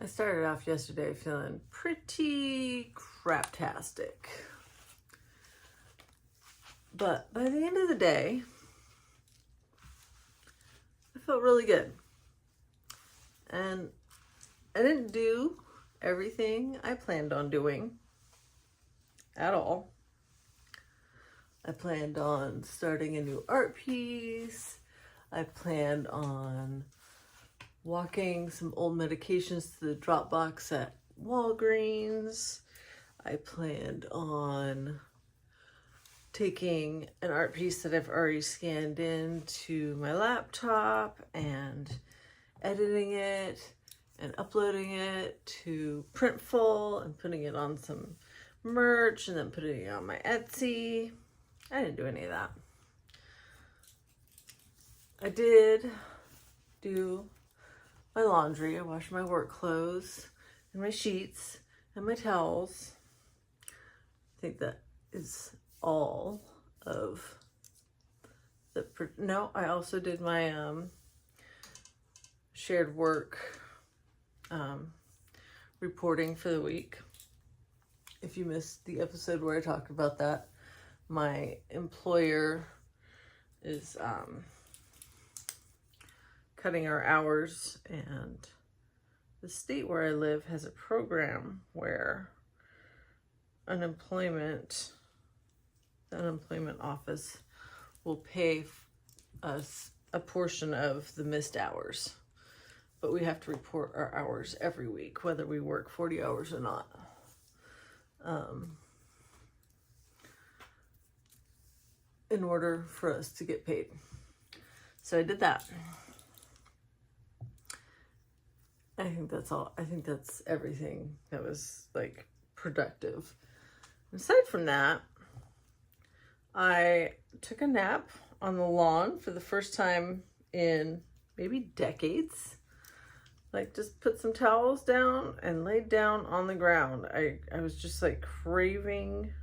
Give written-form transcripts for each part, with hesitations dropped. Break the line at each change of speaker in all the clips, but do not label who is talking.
I started off yesterday feeling pretty craptastic. But by the end of the day, I felt really good. And I didn't do everything I planned on doing at all. I planned on starting a new art piece. I planned on walking some old medications to the drop box at Walgreens. I planned on taking an art piece that I've already scanned into my laptop and editing it and uploading it to Printful and putting it on some merch and then putting it on my Etsy. I didn't do any of that. I did do my laundry. I washed my work clothes and my sheets and my towels. I think that is all of the... No, I also did my shared work reporting for the week. If you missed the episode where I talked about that, my employer is cutting our hours, and the state where I live has a program where the unemployment office will pay us a portion of the missed hours, but we have to report our hours every week, whether we work 40 hours or not. In order for us to get paid. So I did that. I think that's all. I think that's everything that was like productive. Aside from that, I took a nap on the lawn for the first time in maybe decades. Like, just put some towels down and laid down on the ground. I was just like craving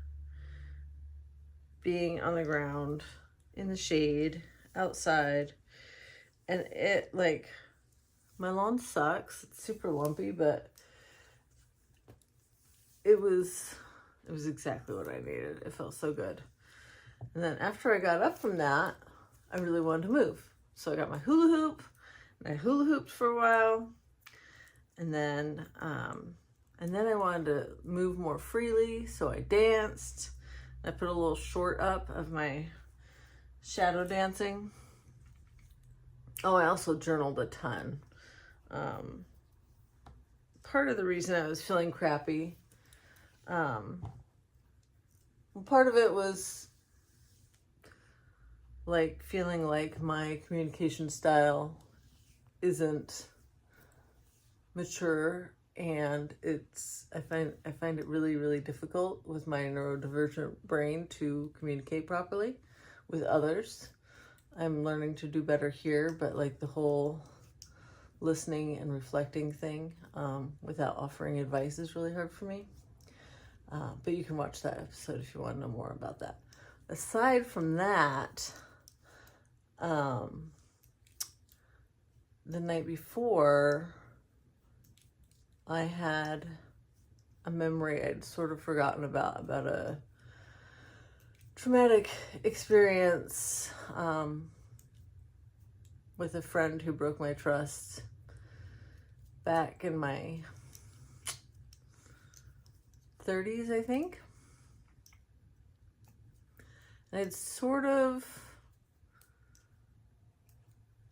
being on the ground in the shade outside. And it, like, my lawn sucks. It's super lumpy, but it was exactly what I needed. It felt so good. And then after I got up from that, I really wanted to move. So I got my hula hoop and I hula hooped for a while. And then I wanted to move more freely. So I danced. I put a little short up of my shadow dancing. Oh, I also journaled a ton. Part of the reason I was feeling crappy, part of it was like feeling like my communication style isn't mature, and I find it really, really difficult with my neurodivergent brain to communicate properly with others. I'm learning to do better here, but like the whole listening and reflecting thing without offering advice is really hard for me. But you can watch that episode if you want to know more about that. Aside from that, the night before, I had a memory I'd sort of forgotten about a traumatic experience with a friend who broke my trust back in my 30s, I think. And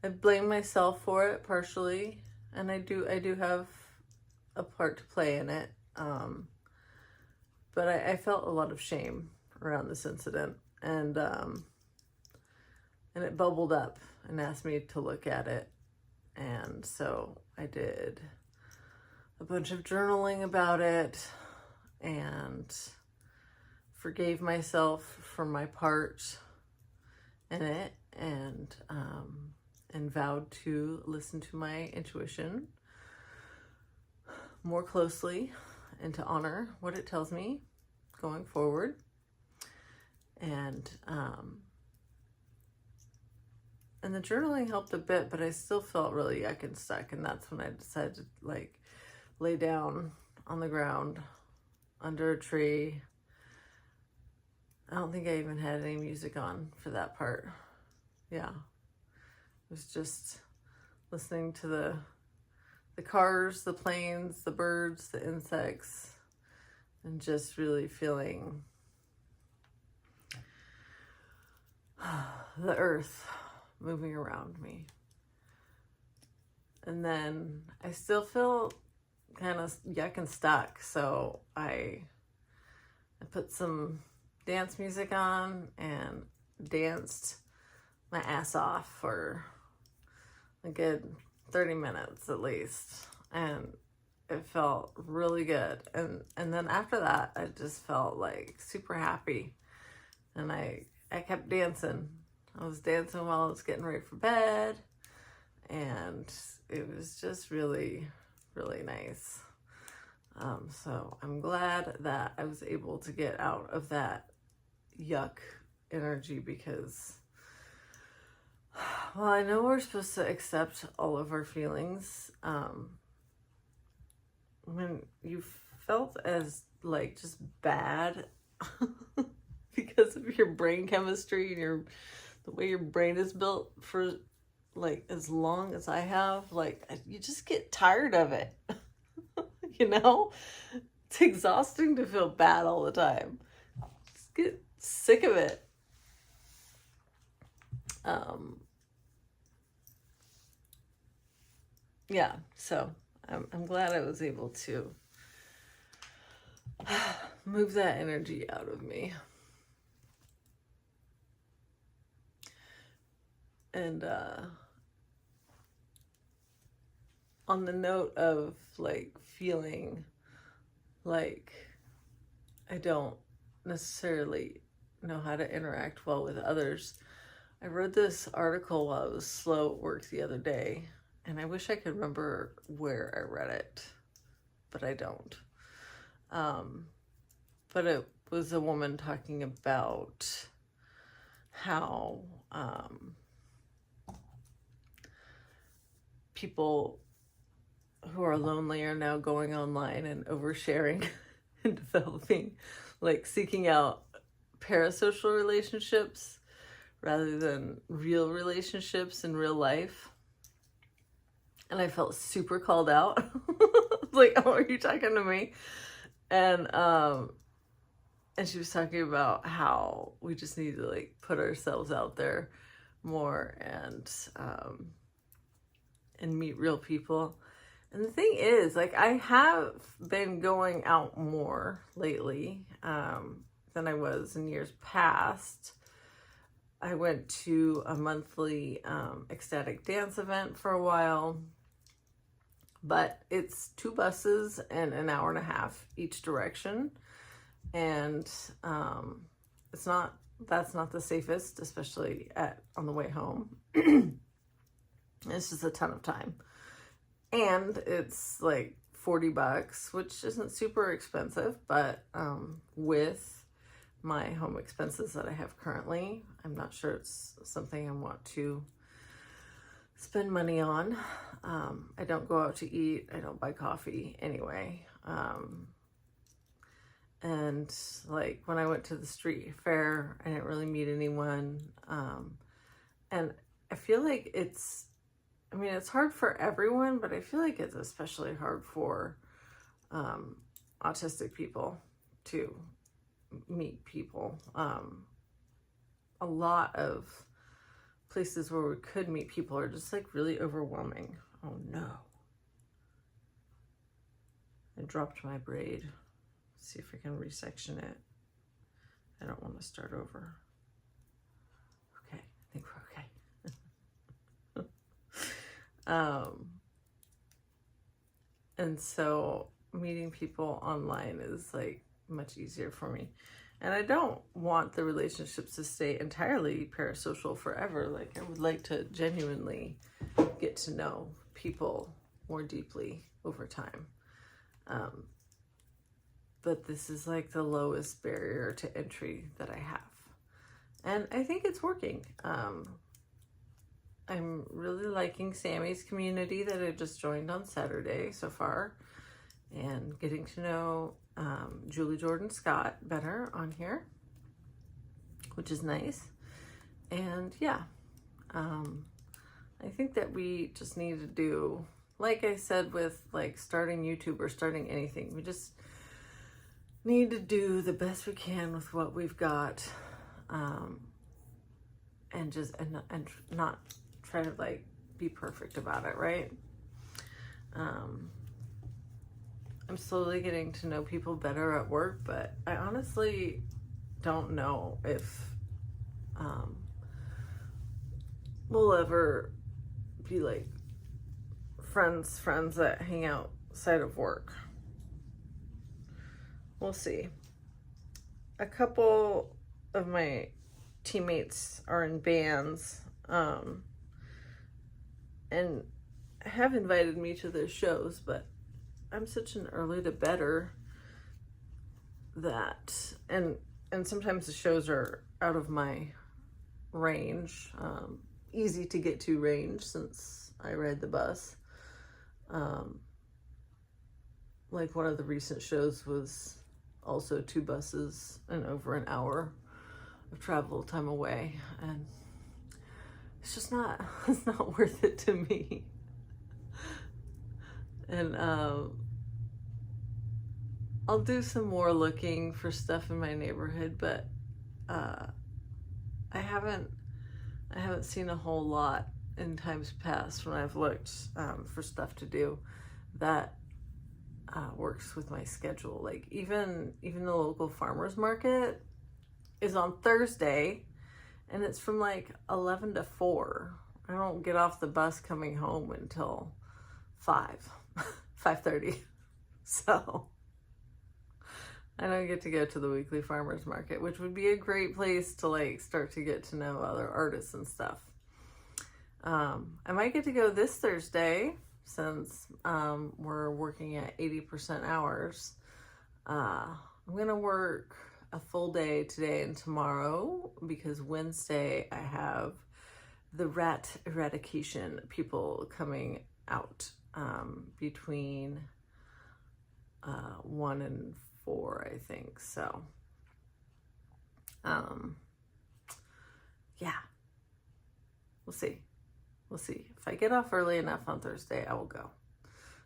I blame myself for it partially, and I do have a part to play in it. But I felt a lot of shame around this incident, and it bubbled up and asked me to look at it. And so I did a bunch of journaling about it and forgave myself for my part in it, and vowed to listen to my intuition more closely and to honor what it tells me going forward. And the journaling helped a bit, but I still felt really yuck and stuck. And that's when I decided to like lay down on the ground under a tree. I don't think I even had any music on for that part. Yeah. It was just listening to the cars, the planes, the birds, the insects, and just really feeling the earth moving around me. And then I still feel kind of yuck and stuck, so I put some dance music on and danced my ass off for a good 30 minutes at least, and it felt really good. And then after that, I just felt like super happy, and I kept dancing. I was dancing while I was getting ready for bed, and it was just really, really nice. So I'm glad that I was able to get out of that yuck energy, because well, I know we're supposed to accept all of our feelings. When you felt as like just bad because of your brain chemistry and the way your brain is built for like as long as I have, like you just get tired of it. You know, it's exhausting to feel bad all the time. Just get sick of it. Yeah, so I'm glad I was able to move that energy out of me. And on the note of like feeling like I don't necessarily know how to interact well with others, I read this article while I was slow at work the other day, and I wish I could remember where I read it, but I don't. But it was a woman talking about how people who are lonely are now going online and oversharing and developing, like seeking out parasocial relationships rather than real relationships in real life. And I felt super called out. Like, oh, are you talking to me? And she was talking about how we just need to like put ourselves out there more and meet real people. And the thing is, like, I have been going out more lately than I was in years past. I went to a monthly ecstatic dance event for a while, but it's 2 buses and an hour and a half each direction. And that's not the safest, especially on the way home. It's just a ton of time. And it's like $40, which isn't super expensive, but with my home expenses that I have currently, I'm not sure it's something I want to spend money on. I don't go out to eat. I don't buy coffee anyway. And like when I went to the street fair, I didn't really meet anyone. And I feel like it's hard for everyone, but I feel like it's especially hard for autistic people to meet people. A lot of places where we could meet people are just like really overwhelming. Oh no. I dropped my braid. See if I can resection it. I don't want to start over. Okay, I think we're okay. And so meeting people online is like much easier for me. And I don't want the relationships to stay entirely parasocial forever. Like I would like to genuinely get to know people more deeply over time. But this is like the lowest barrier to entry that I have. And I think it's working. I'm really liking Sammy's community that I just joined on Saturday so far. and getting to know Julie Jordan Scott better on here, which is nice. And yeah, I think that we just need to do, like I said, with like starting YouTube or starting anything, we just need to do the best we can with what we've got, and just and not try to like be perfect about it, right? I'm slowly getting to know people better at work, but I honestly don't know if we'll ever be like friends that hang outside of work. We'll see. A couple of my teammates are in bands, and have invited me to their shows, but I'm such an early to bedder that, and sometimes the shows are out of my range, easy to get to range since I ride the bus. Like one of the recent shows was also 2 buses and over an hour of travel time away, and it's just not, it's not worth it to me. And I'll do some more looking for stuff in my neighborhood, but I haven't seen a whole lot in times past when I've looked for stuff to do that works with my schedule. Like even the local farmers market is on Thursday, and it's from like 11 to 4. I don't get off the bus coming home until 5:30. So I don't get to go to the weekly farmers market, which would be a great place to like start to get to know other artists and stuff. I might get to go this Thursday since we're working at 80% hours. I'm gonna work a full day today and tomorrow because Wednesday I have the rat eradication people coming out between 1 and 4, I think. So yeah, we'll see. If I get off early enough on Thursday, I will go.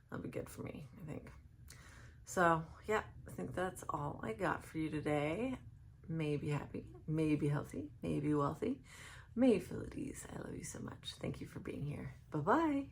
That'll be good for me, I think. So yeah, I think that's all I got for you today. May be happy, may be healthy, may be wealthy, may you feel at ease. I love you so much. Thank you for being here. Bye-bye.